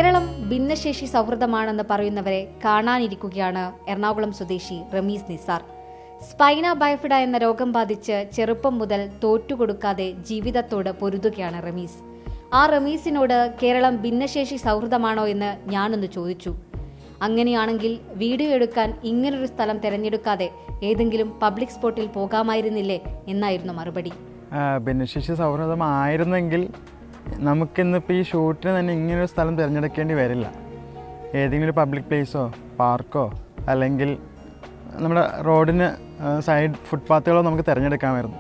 കേരളം ഭിന്നശേഷി സൗഹൃദമാണെന്ന് പറയുന്നവരെ കാണാനിരിക്കുകയാണ് എറണാകുളം സ്വദേശി റമീസ് നിസാർ. സ്പൈന ബൈഫിഡ എന്ന രോഗം ബാധിച്ച് ചെറുപ്പം മുതൽ തോറ്റുകൊടുക്കാതെ ജീവിതത്തോട് പൊരുതുകയാണ് റമീസ്. ആ റമീസിനോട് കേരളം ഭിന്നശേഷി സൗഹൃദമാണോ എന്ന് ഞാനൊന്ന് ചോദിച്ചു. അങ്ങനെയാണെങ്കിൽ വീഡിയോ എടുക്കാൻ ഇങ്ങനൊരു സ്ഥലം തിരഞ്ഞെടുക്കാതെ ഏതെങ്കിലും പബ്ലിക് സ്പോട്ടിൽ പോകാമായിരുന്നില്ലേ എന്നായിരുന്നു മറുപടി. ഭിന്നശേഷി സൗഹൃദമായിരുന്നെങ്കിൽ നമുക്കിന്നിപ്പോൾ ഈ ഷൂട്ടിന് തന്നെ ഇങ്ങനൊരു സ്ഥലം തിരഞ്ഞെടുക്കേണ്ടി വരില്ല. ഏതെങ്കിലും ഒരു പബ്ലിക് പ്ലേസോ പാർക്കോ അല്ലെങ്കിൽ നമ്മുടെ റോഡിന് സൈഡ് ഫുട്പാത്തുകളോ നമുക്ക് തിരഞ്ഞെടുക്കാമായിരുന്നു.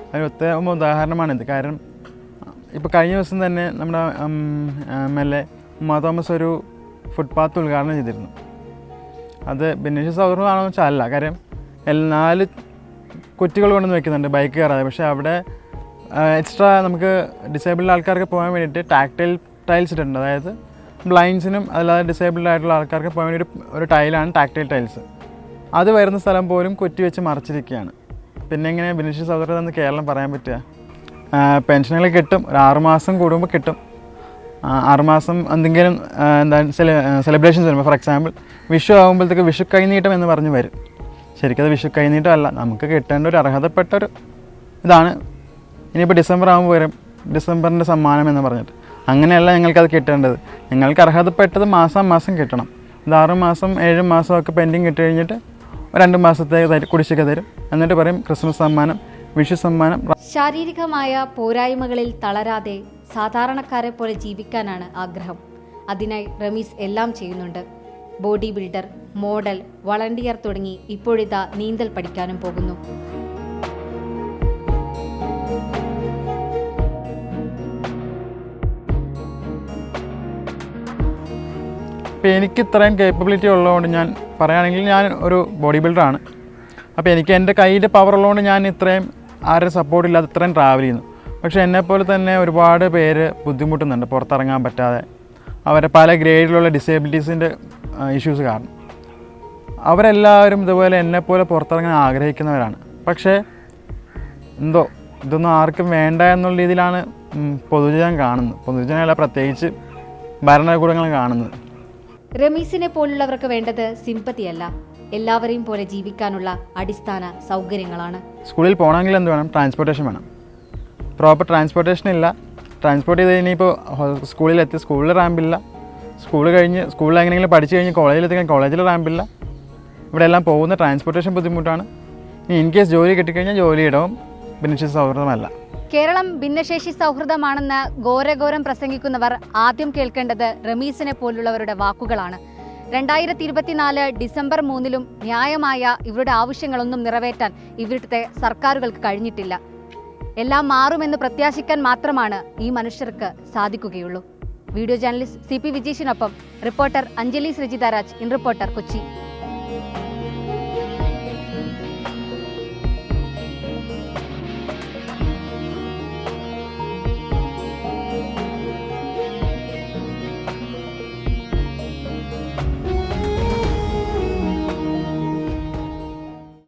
അതിന് ഉത്തമ ഉദാഹരണമാണിത്. കാരണം ഇപ്പോൾ കഴിഞ്ഞ ദിവസം തന്നെ നമ്മുടെ MLA ഉമ്മാ തോമസ് ഒരു ഫുട്പാത്ത് ഉദ്ഘാടനം ചെയ്തിരുന്നു. അത് ഭിന്നശേഷി സൗഹൃദമാണെന്ന് വെച്ചാൽ അല്ല. കാര്യം 4 കുറ്റികൾ കൊണ്ടുവന്ന് വെക്കുന്നുണ്ട് ബൈക്ക് കയറാതെ. പക്ഷേ അവിടെ എക്സ്ട്രാ നമുക്ക് ഡിസേബിൾഡ് ആൾക്കാർക്ക് പോകാൻ വേണ്ടിയിട്ട് ടാക്ടൈൽ ടൈൽസ് ഇട്ടിട്ടുണ്ട്. അതായത് ബ്ലൈൻഡ്സിനും അല്ലാതെ ഡിസേബിൾഡ് ആയിട്ടുള്ള ആൾക്കാർക്ക് പോകാൻ വേണ്ടി ഒരു ടൈലാണ് ടാക്ടൈൽ ടൈൽസ്. അത് വരുന്ന സ്ഥലം പോലും കുറ്റി വെച്ച് മറച്ചിരിക്കുകയാണ്. പിന്നെ എങ്ങനെ ഭിന്നശേഷി സൗഹൃദം എന്ന് കേരളം പറയാൻ പറ്റുക? പെൻഷനുകൾ കിട്ടും, ഒരു 6 മാസം കൂടുമ്പോൾ കിട്ടും. 6 മാസം എന്തെങ്കിലും സെലിബ്രേഷൻസ് വരുമ്പോൾ, ഫോർ എക്സാമ്പിൾ വിഷു ആകുമ്പോഴത്തേക്ക് വിഷു കൈനീട്ടം എന്ന് പറഞ്ഞ് വരും. ശരിക്കും അത് വിഷു കൈനീട്ടം അല്ല, നമുക്ക് കിട്ടേണ്ട ഒരു അർഹതപ്പെട്ടൊരു ഇതാണ്. ഇനിയിപ്പോൾ ഡിസംബർ ആകുമ്പോൾ വരും ഡിസംബറിൻ്റെ സമ്മാനം എന്ന് പറഞ്ഞിട്ട്. അങ്ങനെയല്ല ഞങ്ങൾക്കത് കിട്ടേണ്ടത്. ഞങ്ങൾക്ക് അർഹതപ്പെട്ടത് മാസം കിട്ടണം. ഇത് 6 മാസം 7 മാസമൊക്കെ പെൻഡിങ് കിട്ടി കഴിഞ്ഞിട്ട് 2 മാസത്തെ കുടിശ്ശിക തരും. എന്നിട്ട് പറയും ക്രിസ്മസ് സമ്മാനം, വിഷു സമ്മാനം. ശാരീരികമായ പോരായ്മകളിൽ തളരാതെ സാധാരണക്കാരെ പോലെ ജീവിക്കാനാണ് ആഗ്രഹം. അതിനായി റമീസ് എല്ലാം ചെയ്യുന്നുണ്ട്. ബോഡി ബിൽഡർ, മോഡൽ, വളണ്ടിയർ തുടങ്ങി ഇപ്പോഴിതാ നീന്തൽ പഠിക്കാനും പോകുന്നു. അപ്പോൾ എനിക്ക് ഇത്രയും കേപ്പബിലിറ്റി ഉള്ളതുകൊണ്ട് ഞാൻ പറയുകയാണെങ്കിൽ ഞാൻ ഒരു ബോഡി ബിൽഡറാണ്. അപ്പോൾ എനിക്ക് എൻ്റെ കയ്യിൽ പവർ ഉള്ളതുകൊണ്ട് ഞാൻ ഇത്രയും ആരും സപ്പോർട്ടില്ലാതെ ഇത്രയും ട്രാവൽ ചെയ്യുന്നു. പക്ഷേ എന്നെപ്പോലെ തന്നെ ഒരുപാട് പേര് ബുദ്ധിമുട്ടുന്നുണ്ട് പുറത്തിറങ്ങാൻ പറ്റാതെ. അവരെ പല ഗ്രേഡിലുള്ള ഡിസേബിലിറ്റീസിൻ്റെ ഇഷ്യൂസ് കാരണം അവരെല്ലാവരും ഇതുപോലെ എന്നെപ്പോലെ പുറത്തിറങ്ങാൻ ആഗ്രഹിക്കുന്നവരാണ്. പക്ഷേ എന്തോ ഇതൊന്നും ആർക്കും വേണ്ട എന്നുള്ള രീതിയിലാണ് പൊതുജനം കാണുന്നത്. പൊതുജനമല്ല, പ്രത്യേകിച്ച് ഭരണകൂടങ്ങൾ കാണുന്നത്. റമീസിനെ പോലുള്ളവർക്ക് വേണ്ടത് സിമ്പതിയല്ല, എല്ലാവരെയും പോലെ ജീവിക്കാനുള്ള അടിസ്ഥാന സൗകര്യങ്ങളാണ്. സ്കൂളിൽ പോകണമെങ്കിൽ എന്ത് വേണം? ട്രാൻസ്പോർട്ടേഷൻ വേണം. പ്രോപ്പർ ട്രാൻസ്പോർട്ടേഷൻ ഇല്ല. ട്രാൻസ്പോർട്ട് ചെയ്ത് ഇനിയിപ്പോൾ സ്കൂളിലെത്തി സ്കൂളിൽ റാമ്പില്ല. സ്കൂൾ കഴിഞ്ഞ് സ്കൂളിൽ എങ്ങനെയെങ്കിലും പഠിച്ചു കഴിഞ്ഞ് കോളേജിലെത്തിക്കാൻ കോളേജിൽ റാമ്പില്ല. ഇവിടെ എല്ലാം പോകുന്ന ട്രാൻസ്പോർട്ടേഷൻ ബുദ്ധിമുട്ടാണ്. ഇനി ഇൻ കേസ് ജോലി കിട്ടിക്കഴിഞ്ഞാൽ ജോലിയിടവും ഭിന്നശേഷി സൗഹൃദമല്ല. കേരളം ഭിന്നശേഷി സൗഹൃദമാണെന്ന് ഘോരഘോരം പ്രസംഗിക്കുന്നവർ ആദ്യം കേൾക്കേണ്ടത് റമീസിനെ പോലുള്ളവരുടെ വാക്കുകളാണ്. 2024 ഡിസംബർ 3 ന്യായമായ ഇവരുടെ ആവശ്യങ്ങളൊന്നും നിറവേറ്റാൻ ഇവിടുത്തെ സർക്കാരുകൾക്ക് കഴിഞ്ഞിട്ടില്ല. എല്ലാം മാറുമെന്ന് പ്രത്യാശിക്കാൻ മാത്രമാണ് ഈ മനുഷ്യർക്ക് സാധിക്കുകയുള്ളൂ. വീഡിയോ ജേർണലിസ്റ്റ് CP വിജീഷിനൊപ്പം reporter Anjali Sreejitharaj, in reporter, Kochi.